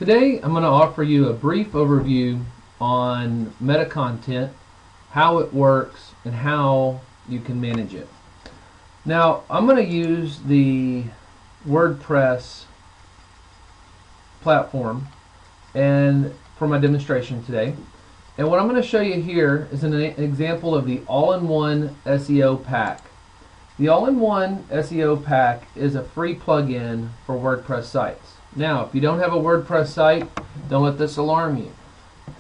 Today I'm going to offer you a brief overview on meta content, how it works, and how you can manage it. Now I'm going to use the Wordpress platform and for my demonstration today. And what I'm going to show you here is an example of the all-in-one SEO pack. The all-in-one SEO pack is a free plugin for WordPress sites. Now, if you don't have a WordPress site, don't let this alarm you.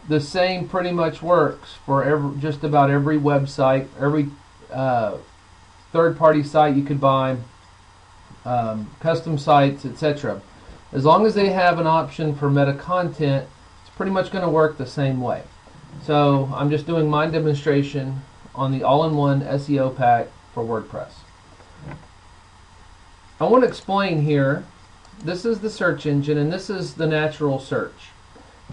The same pretty much works for just about every website, every third-party site you could buy, custom sites, etc. As long as they have an option for meta content, it's pretty much going to work the same way. So I'm just doing my demonstration on the all-in-one SEO pack for WordPress. I want to explain here, this is the search engine and this is the natural search.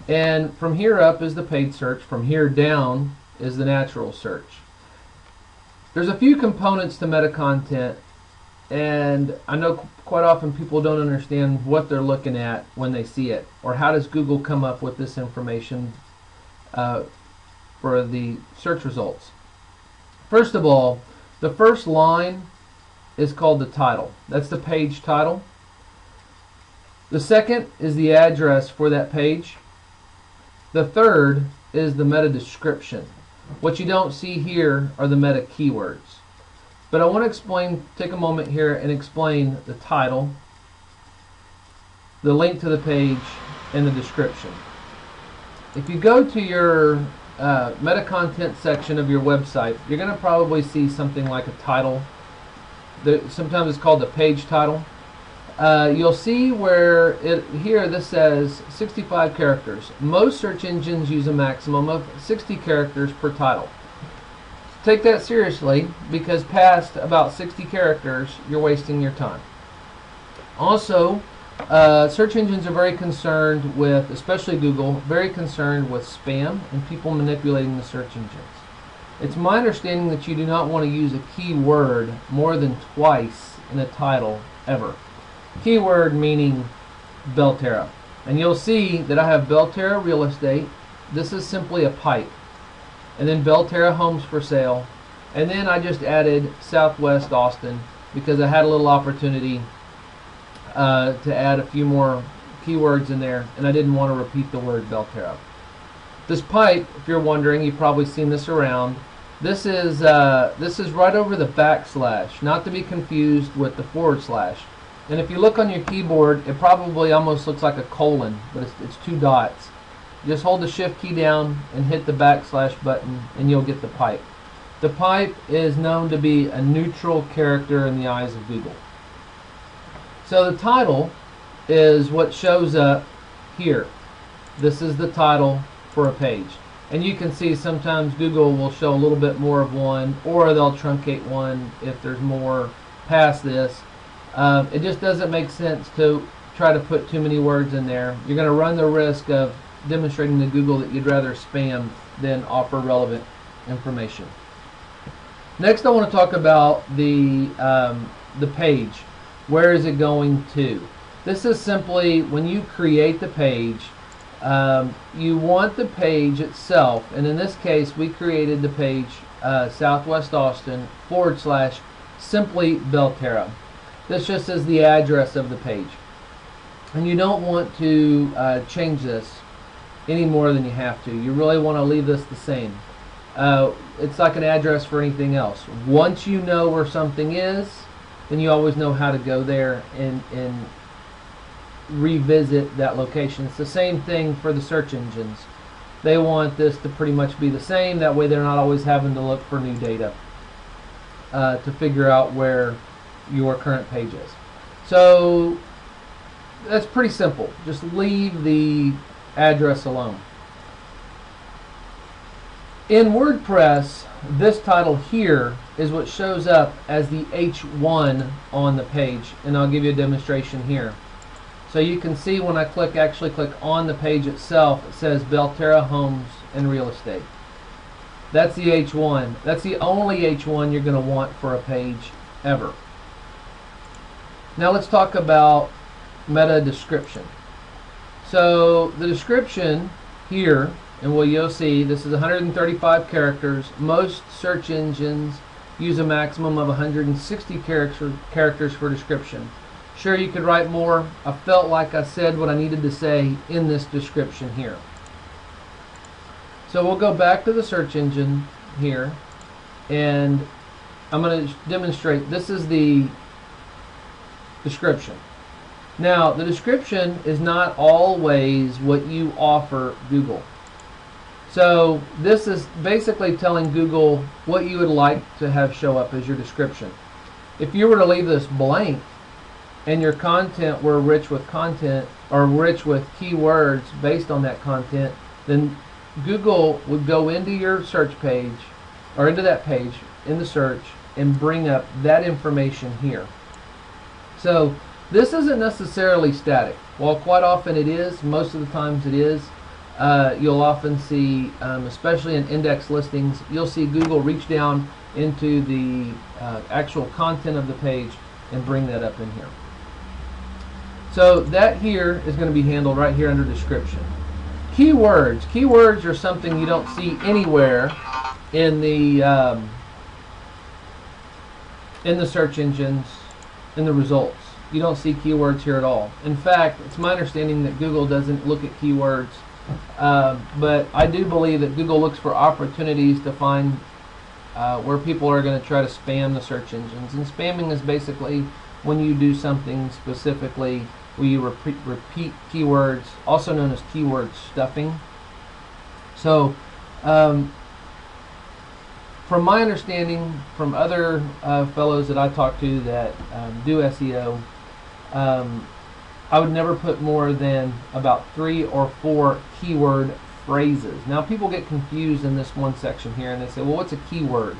And from here up is the paid search, from here down is the natural search. There's a few components to meta content, and I know quite often people don't understand what they're looking at when they see it, or how does Google come up with this information for the search results. First of all, the first line is called the title. That's the page title. The second is the address for that page. The third is the meta description. What you don't see here are the meta keywords. But I want to take a moment here and explain the title, the link to the page, and the description. If you go to your meta content section of your website, you're going to probably see something like a title. Sometimes it's called the page title. You'll see where this says 65 characters. Most search engines use a maximum of 60 characters per title. Take that seriously, because past about 60 characters you're wasting your time. Also, search engines are very concerned with, especially Google, very concerned with spam and people manipulating the search engines. It's my understanding that you do not want to use a keyword more than twice in a title ever. Keyword meaning Belterra. And you'll see that I have Belterra real estate. This is simply a pipe. And then Belterra homes for sale. And then I just added Southwest Austin because I had a little opportunity to add a few more keywords in there, and I didn't want to repeat the word Belterra. This pipe, if you're wondering, you've probably seen this around. This is right over the backslash, not to be confused with the forward slash. And if you look on your keyboard, it probably almost looks like a colon, but it's two dots. Just hold the shift key down and hit the backslash button and you'll get the pipe. The pipe is known to be a neutral character in the eyes of Google. So the title is what shows up here. This is the title for a page. And you can see sometimes Google will show a little bit more of one, or they'll truncate one if there's more past this. It just doesn't make sense to try to put too many words in there. You're going to run the risk of demonstrating to Google that you'd rather spam than offer relevant information. Next, I want to talk about the page. Where is it going to? This is simply when you create the page, you want the page itself, and in this case we created the page Southwest Austin / simply Belterra. This just is the address of the page. And you don't want to change this any more than you have to. You really want to leave this the same. It's like an address for anything else. Once you know where something is, then you always know how to go there and revisit that location. It's the same thing for the search engines. They want this to pretty much be the same. That way they're not always having to look for new data to figure out where your current page is. So that's pretty simple. Just leave the address alone. In WordPress, this title here is what shows up as the H1 on the page, and I'll give you a demonstration here. So you can see when I actually click on the page itself, it says Belterra Homes and Real Estate. That's the H1. That's the only H1 you're going to want for a page ever. Now let's talk about meta description. So the description here, and what you'll see, this is 135 characters. Most search engines use a maximum of 160 characters for description. Sure, you could write more. I felt like I said what I needed to say in this description here. So we'll go back to the search engine here, and I'm going to demonstrate. This is the description. Now, the description is not always what you offer Google. So this is basically telling Google what you would like to have show up as your description. If you were to leave this blank and your content were rich with content or rich with keywords based on that content, then Google would go into your search page or into that page in the search and bring up that information here. So this isn't necessarily static. While quite often it is, most of the times it is, you'll often see, especially in index listings, you'll see Google reach down into the actual content of the page and bring that up in here. So that here is going to be handled right here under description. Keywords. Keywords are something you don't see anywhere in the search engines, in the results. You don't see keywords here at all. In fact, it's my understanding that Google doesn't look at keywords, but I do believe that Google looks for opportunities to find where people are going to try to spam the search engines. And spamming is basically when you do something specifically where you repeat keywords, also known as keyword stuffing. So from my understanding from other fellows that I talk to that do SEO, I would never put more than about 3 or 4 keyword phrases. Now people get confused in this one section here and they say, well, what's a keyword?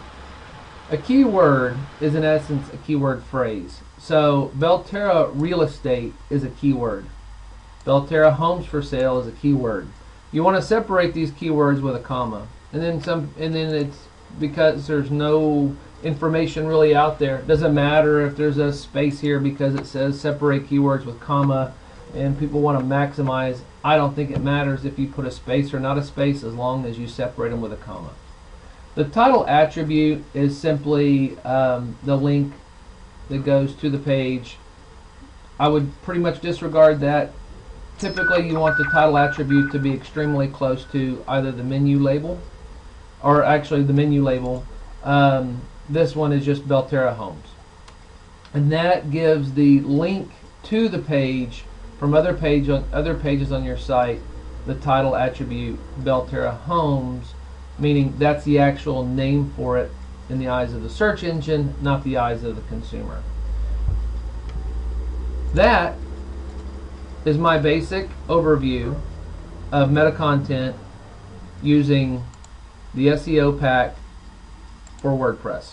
A keyword is in essence a keyword phrase. So Belterra real estate is a keyword. Belterra homes for sale is a keyword. You want to separate these keywords with a comma. And then it's because there's no information really out there. It doesn't matter if there's a space here because it says separate keywords with comma and people want to maximize. I don't think it matters if you put a space or not a space as long as you separate them with a comma. The title attribute is simply the link that goes to the page. I would pretty much disregard that. Typically you want the title attribute to be extremely close to either the menu label or actually the menu label. This one is just Belterra Homes. And that gives the link to the page from other pages on your site, the title attribute Belterra Homes, meaning that's the actual name for it in the eyes of the search engine, not the eyes of the consumer. That is my basic overview of meta content using the SEO pack for WordPress.